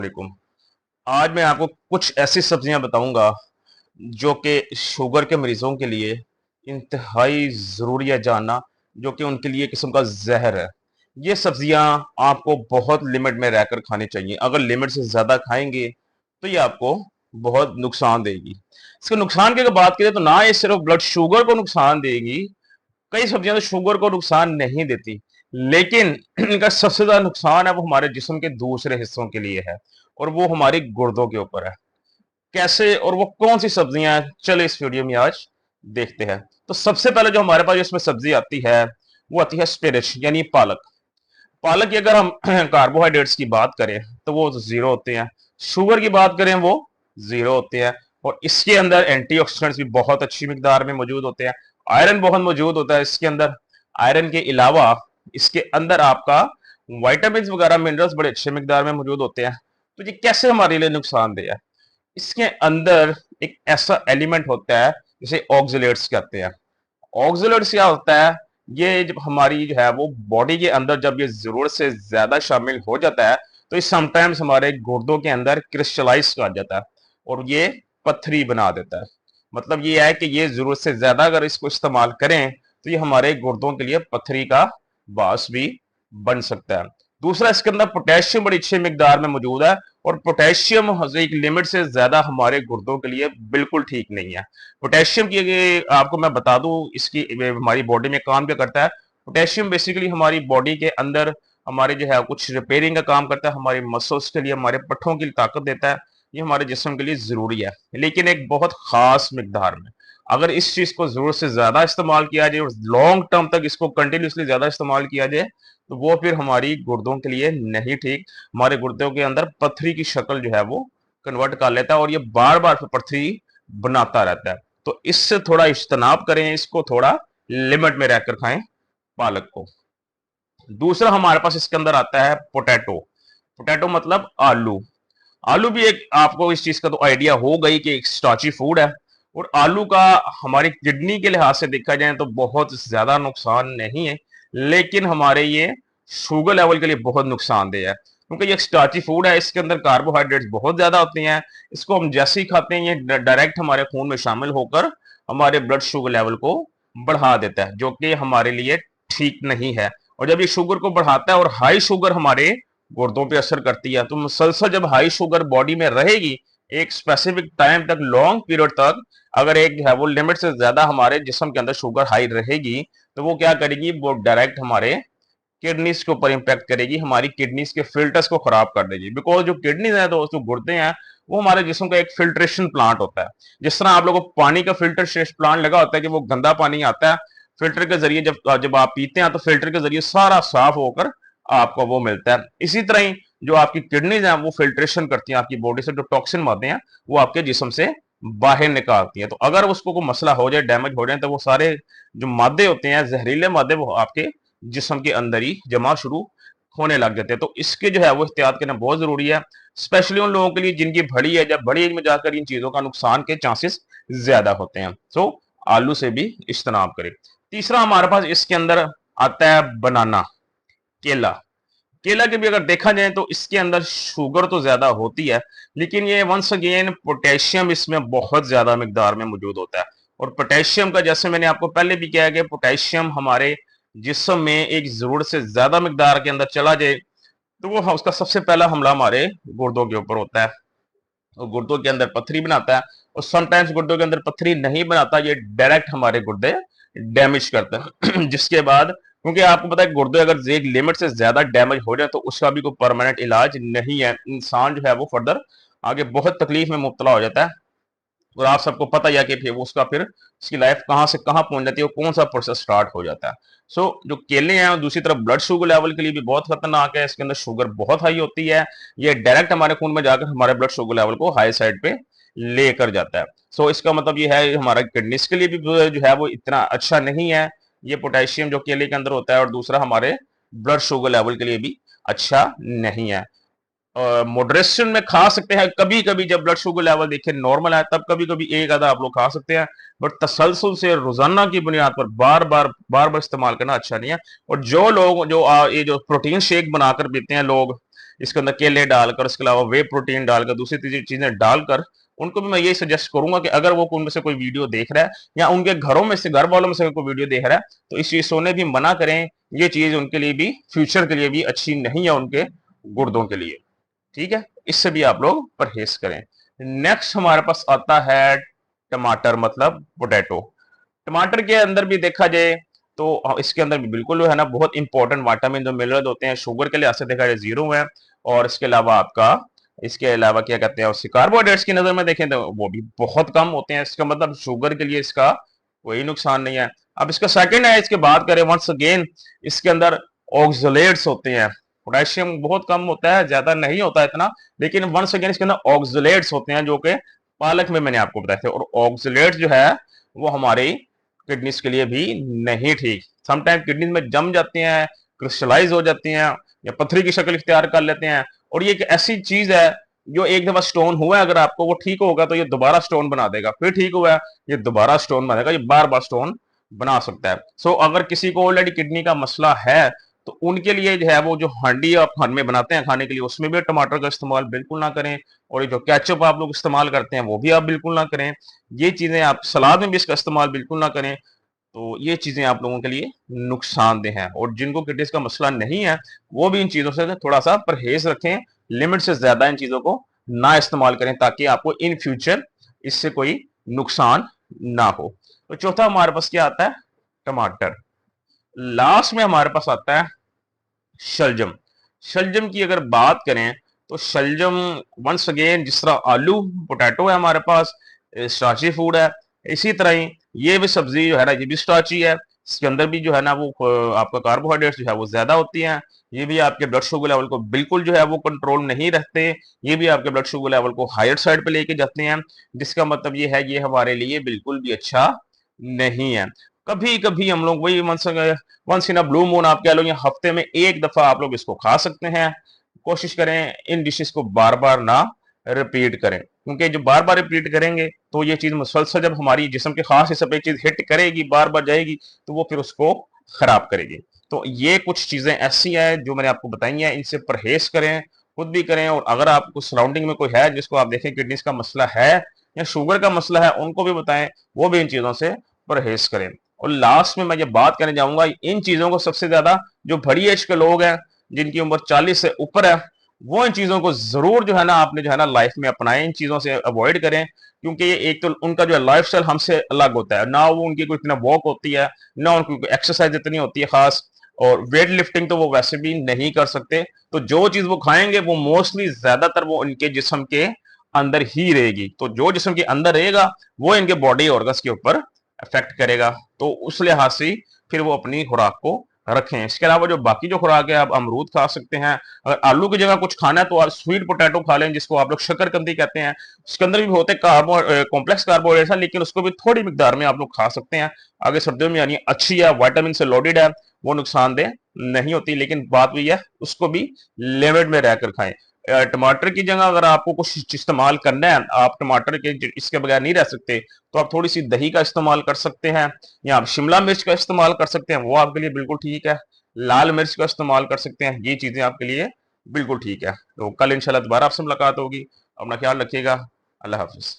वालेकुम। आज मैं आपको कुछ ऐसी सब्जियां बताऊंगा जो कि शुगर के मरीजों के लिए इंतहाई ज़रूरी है जानना, जो कि उनके लिए एक किस्म का जहर है। ये सब्जियां आपको बहुत लिमिट में रहकर खानी चाहिए। अगर लिमिट से ज़्यादा खाएंगे तो ये आपको बहुत नुकसान देगी। इसके नुकसान की अगर बात करें तो ना ये सिर्फ ब्लड शुगर को नुकसान देगी। कई सब्जियां तो शुगर को नुकसान नहीं देती, लेकिन इनका सबसे ज्यादा नुकसान है वो हमारे जिस्म के दूसरे हिस्सों के लिए है, और वो हमारी गुर्दों के ऊपर है। कैसे और वो कौन सी सब्जियां हैं, चले इस वीडियो में आज देखते हैं। तो सबसे पहले जो हमारे पास इसमें सब्जी आती है वो आती है स्पिनच, यानी पालक। पालक की अगर हम कार्बोहाइड्रेट्स की बात करें तो वो जीरो होते हैं, शुगर की बात करें वो जीरो होते हैं, और इसके अंदर एंटीऑक्सीडेंट्स भी बहुत अच्छी मिकदार में मौजूद होते हैं। आयरन बहुत मौजूद होता है इसके अंदर। आयरन के अलावा इसके अंदर आपका वाइटामिन वगैरह मिनरल्स बड़े अच्छे मिकदार में मौजूद होते हैं। तो ये कैसे हमारे लिए नुकसानदेह है? इसके अंदर एक ऐसा एलिमेंट होता है जिसे ऑक्सलेट्स कहते हैं। ऑक्सलेट्स क्या होता है? ये जब हमारी जो है वो बॉडी के अंदर जब ये जरूरत से ज्यादा शामिल हो जाता है तो ये समटाइम्स हमारे गुर्दों के अंदर क्रिस्टलाइज कर जाता है और ये पत्थरी बना देता है। मतलब ये है कि ये जरूरत से ज्यादा अगर इसको इस्तेमाल करें तो ये हमारे गुर्दों के लिए पत्थरी का बास भी बन सकता है। दूसरा, इसके अंदर पोटेशियम बड़ी अच्छी मिकदार में मौजूद है, और पोटेशियम एक लिमिट से ज्यादा हमारे गुर्दों के लिए बिल्कुल ठीक नहीं है। पोटेशियम की आपको मैं बता दूं इसकी हमारी बॉडी में काम क्या करता है। पोटेशियम बेसिकली हमारी बॉडी के अंदर हमारे जो है कुछ रिपेयरिंग का काम करता है, हमारे मसल्स के लिए, हमारे पट्ठों की ताकत देता है। ये हमारे जिस्म के लिए जरूरी है, लेकिन एक बहुत खास मिकदार में। अगर इस चीज को जरूरत से ज्यादा इस्तेमाल किया जाए और लॉन्ग टर्म तक इसको कंटिन्यूसली ज्यादा इस्तेमाल किया जाए तो वो फिर हमारी गुर्दों के लिए नहीं ठीक। हमारे गुर्दों के अंदर पथरी की शक्ल जो है वो कन्वर्ट कर लेता है और ये बार बार पथरी बनाता रहता है। तो इससे थोड़ा इज्तनाब करें, इसको थोड़ा लिमिट में रहकर खाएं पालक को। दूसरा हमारे पास इसके अंदर आता है पोटैटो। पोटैटो मतलब आलू। आलू भी एक, आपको इस चीज का तो आइडिया हो गई कि एक स्टार्ची फूड है, और आलू का हमारी किडनी के लिहाज से देखा जाए तो बहुत ज्यादा नुकसान नहीं है, लेकिन हमारे ये शुगर लेवल के लिए बहुत नुकसानदेह है, क्योंकि ये एक स्टार्ची फूड है। इसके अंदर कार्बोहाइड्रेट्स बहुत ज्यादा होती हैं। इसको हम जैसे ही खाते हैं ये डायरेक्ट हमारे खून में शामिल होकर हमारे ब्लड शुगर लेवल को बढ़ा देता है, जो कि हमारे लिए ठीक नहीं है। और जब ये शुगर को बढ़ाता है और हाई शुगर हमारे गुर्दों पे असर करती है, तो मुसलसल जब हाई शुगर बॉडी में रहेगी एक स्पेसिफिक टाइम तक, लॉन्ग पीरियड तक, अगर एक है वो लिमिट से ज्यादा हमारे जिस्म के अंदर शुगर हाई रहेगी तो वो क्या करेगी, वो डायरेक्ट हमारे किडनीज के ऊपर इंपैक्ट करेगी, हमारी किडनीज के फिल्टर्स को खराब कर देगी। बिकॉज जो किडनीज है, तो जो गुर्दे हैं, वो हमारे जिस्म का एक फिल्ट्रेशन प्लांट होता है। जिस तरह आप लोगों को पानी का फिल्टर प्लांट लगा होता है कि वो गंदा पानी आता है फिल्टर के जरिए, जब जब आप पीते हैं तो फिल्टर के जरिए सारा साफ होकर आपको वो मिलता है। इसी तरह ही जो आपकी किडनीज हैं वो फिल्ट्रेशन करती हैं, आपकी बॉडी से जो टॉक्सिन मादे हैं वो आपके जिस्म से बाहर निकालती हैं। तो अगर उसको कोई मसला हो जाए, डैमेज हो जाए, तो वो सारे जो मादे होते हैं, जहरीले मादे, वो आपके जिस्म के अंदर ही जमा शुरू होने लग जाते हैं। तो इसके जो है वो एहतियात करना बहुत जरूरी है, स्पेशली उन लोगों के लिए जिनकी बड़ी है, जब बड़ी एज में जाकर इन चीजों का नुकसान के चांसेस ज्यादा होते हैं। तो आलू से भी इज्तनाब करें। तीसरा हमारे पास इसके अंदर आता है बनाना, केला। केला के भी अगर देखा जाए तो इसके अंदर शुगर तो ज्यादा होती है, लेकिन ये वंस अगेन पोटेशियम इसमें बहुत ज्यादा मिकदार में मौजूद होता है। और पोटेशियम का, जैसे मैंने आपको पहले भी कहा कि पोटेशियम हमारे जिस्म में एक जरूरत से ज्यादा मिकदार के अंदर चला जाए तो वो उसका सबसे पहला हमला हमारे गुर्दों के ऊपर होता है, और गुर्दों के अंदर पत्थरी बनाता है। और समटाइम्स गुर्दों के अंदर पत्थरी नहीं बनाता, ये डायरेक्ट हमारे गुर्दे डैमेज करते हैं जिसके बाद, क्योंकि आपको पता है गुर्दे अगर एक लिमिट से ज्यादा डैमेज हो जाए तो उसका भी कोई परमानेंट इलाज नहीं है। इंसान जो है वो फर्दर आगे बहुत तकलीफ में मुब्तला हो जाता है, और आप सबको पता ही है कि फिर उसका फिर उसकी लाइफ कहाँ से कहाँ पहुंच जाती है, कौन सा प्रोसेस स्टार्ट हो जाता है। सो जो केले हैं, दूसरी तरफ ब्लड शुगर लेवल के लिए भी बहुत खतरनाक है। इसके अंदर शुगर बहुत हाई होती है, ये डायरेक्ट हमारे खून में जाकर हमारे ब्लड शुगर लेवल को हाई साइड पे लेकर जाता है। सो इसका मतलब ये है हमारा किडनीज के लिए भी जो है वो इतना अच्छा नहीं है ये पोटेशियम जो केले के अंदर होता है, और दूसरा हमारे ब्लड शुगर लेवल के लिए भी अच्छा नहीं है। मॉडरेशन में खा सकते हैं कभी कभी, जब ब्लड शुगर लेवल देखें नॉर्मल है तब कभी कभी एक आधा आप लोग खा सकते हैं, बट तसलसल से रोजाना की बुनियाद पर बार बार इस्तेमाल करना अच्छा नहीं है। और जो लोग ये जो प्रोटीन शेक बनाकर पीते हैं लोग, इसके अंदर केले डालकर, उसके अलावा वे प्रोटीन डालकर, दूसरी तीसरी चीजें डालकर, उनको भी मैं यही सजेस्ट करूंगा कि अगर वो उनमें से कोई वीडियो देख रहा है या उनके घरों में से, घर वालों में से कोई वीडियो देख रहा है, तो इस चीज सोने भी मना करें। ये चीज उनके लिए भी, फ्यूचर के लिए भी अच्छी नहीं है, उनके गुर्दों के लिए। ठीक है, इससे भी आप लोग परहेज करें। नेक्स्ट हमारे पास आता है टमाटर, मतलब पोटैटो। टमाटर के अंदर भी देखा जाए तो इसके अंदर भी बिल्कुल जो है ना बहुत इंपॉर्टेंट विटामिन जो मिनरल होते हैं, शुगर के लिहाज से देखा जाए जीरो है। और इसके अलावा आपका, इसके अलावा क्या कहते हैं, उसके कार्बोहाइड्रेट्स की नजर में देखें तो वो भी बहुत कम होते हैं। इसका मतलब शुगर के लिए इसका कोई नुकसान नहीं है। अब इसका सेकंड है, इसके बात करें वंस अगेन, इसके अंदर ऑक्सलेट्स होते हैं। पोटेशियम बहुत कम होता है, ज्यादा नहीं होता इतना, लेकिन वंस अगेन इसके अंदर ऑक्सलेट्स होते हैं, जो कि पालक में मैंने आपको बताया था। और ऑक्सलेट्स जो है वो हमारी किडनीज के लिए भी नहीं ठीक। समटाइम किडनीज में जम जाती हैं, क्रिस्टलाइज हो जाती हैं, या पथरी की शक्ल इख्तियार कर लेते हैं। और ये एक ऐसी चीज है जो एक दफा स्टोन हुआ है, अगर आपको वो ठीक होगा तो ये दोबारा स्टोन बना देगा, फिर ठीक हुआ है ये दोबारा स्टोन बनेगा, ये बार बार स्टोन बना सकता है। सो अगर किसी को ऑलरेडी किडनी का मसला है तो उनके लिए जो है वो जो हांडी आप घर में बनाते हैं खाने के लिए, उसमें भी टमाटर का इस्तेमाल बिल्कुल ना करें। और ये जो केचप आप लोग इस्तेमाल करते हैं वो भी आप बिल्कुल ना करें। ये चीजें आप सलाद में भी इसका इस्तेमाल बिल्कुल ना करें। तो ये चीजें आप लोगों के लिए नुकसानदेह हैं। और जिनको किडनीज का मसला नहीं है वो भी इन चीजों से थोड़ा सा परहेज रखें, लिमिट से ज्यादा इन चीजों को ना इस्तेमाल करें, ताकि आपको इन फ्यूचर इससे कोई नुकसान ना हो। तो चौथा हमारे पास क्या आता है, टमाटर। लास्ट में हमारे पास आता है शलजम। शलजम की अगर बात करें तो शलजम वंस अगेन, जिस तरह आलू पोटैटो है हमारे पास स्टार्ची फूड है, इसी तरह ही ये भी सब्जी जो है ना ये भी स्टार्ची है। इसके अंदर भी जो है ना वो आपका कार्बोहाइड्रेट जो है वो ज्यादा होती हैं। ये भी आपके ब्लड शुगर लेवल को बिल्कुल जो है वो कंट्रोल नहीं रखते। ये भी आपके ब्लड शुगर लेवल को हायर साइड पे लेके जाते हैं, जिसका मतलब ये है ये हमारे लिए बिल्कुल भी अच्छा नहीं है। कभी कभी हम लोग वही once in a blue moon आप कह लो, या हफ्ते में एक दफा आप लोग इसको खा सकते हैं। कोशिश करें इन डिशेस को बार बार ना रिपीट करें, क्योंकि जो बार बार रिपीट करेंगे तो ये चीज मुसलसल जब हमारी जिस्म के खास हिस्से पे चीज हिट करेगी, बार बार जाएगी, तो वो फिर उसको खराब करेगी। तो ये कुछ चीजें ऐसी हैं जो मैंने आपको बताई हैं, इनसे परहेज करें, खुद भी करें। और अगर आपको सराउंडिंग में कोई है जिसको आप देखें किडनीज का मसला है या शुगर का मसला है, उनको भी बताएं, वो भी इन चीजों से परहेज करें। और लास्ट में मैं ये बात करने जाऊंगा, इन चीजों को सबसे ज्यादा जो बड़ी एज के लोग हैं, जिनकी उम्र 40 से ऊपर है, वो इन चीजों को जरूर जो है ना आपने जो है ना लाइफ में अपनाएं, इन चीजों से अवॉइड करें। क्योंकि ये एक तो उनका जो है लाइफ स्टाइल हमसे अलग होता है ना, वो उनकी कोई इतना वॉक होती है ना, उनकी एक्सरसाइज इतनी होती है खास, और वेट लिफ्टिंग तो वो वैसे भी नहीं कर सकते। तो जो चीज वो खाएंगे वो मोस्टली ज्यादातर वो इनके जिस्म के अंदर ही रहेगी। तो जो जिस्म के अंदर रहेगा वो इनके बॉडी ऑर्गन्स के ऊपर अफेक्ट करेगा। तो उस लिहाज से फिर वो अपनी खुराक को रखें। इसके अलावा जो बाकी जो खुराक है, आप अमरूद खा सकते हैं। अगर आलू की जगह कुछ खाना है तो आप स्वीट पोटैटो खा लें, जिसको आप लोग शकरकंदी कहते हैं। उसके अंदर भी होते कॉम्प्लेक्स कार्बोहाइड्रेट है, लेकिन उसको भी थोड़ी मिकदार में आप लोग खा सकते हैं। आगे सर्दियों में यानी अच्छी है, विटामिन से लोडेड है, वो नुकसानदेह नहीं होती, लेकिन बात वही है उसको भी लिमिट में रहकर खाएं। टमाटर की जगह अगर आपको कुछ इस्तेमाल करना है, आप टमाटर के इसके बगैर नहीं रह सकते, तो आप थोड़ी सी दही का इस्तेमाल कर सकते हैं, या आप शिमला मिर्च का इस्तेमाल कर सकते हैं, वो आपके लिए बिल्कुल ठीक है। लाल मिर्च का इस्तेमाल कर सकते हैं, ये चीजें आपके लिए बिल्कुल ठीक है। तो कल इंशाल्लाह दोबारा आपसे मुलाकात होगी। अपना ख्याल रखिएगा। अल्लाह हाफिज।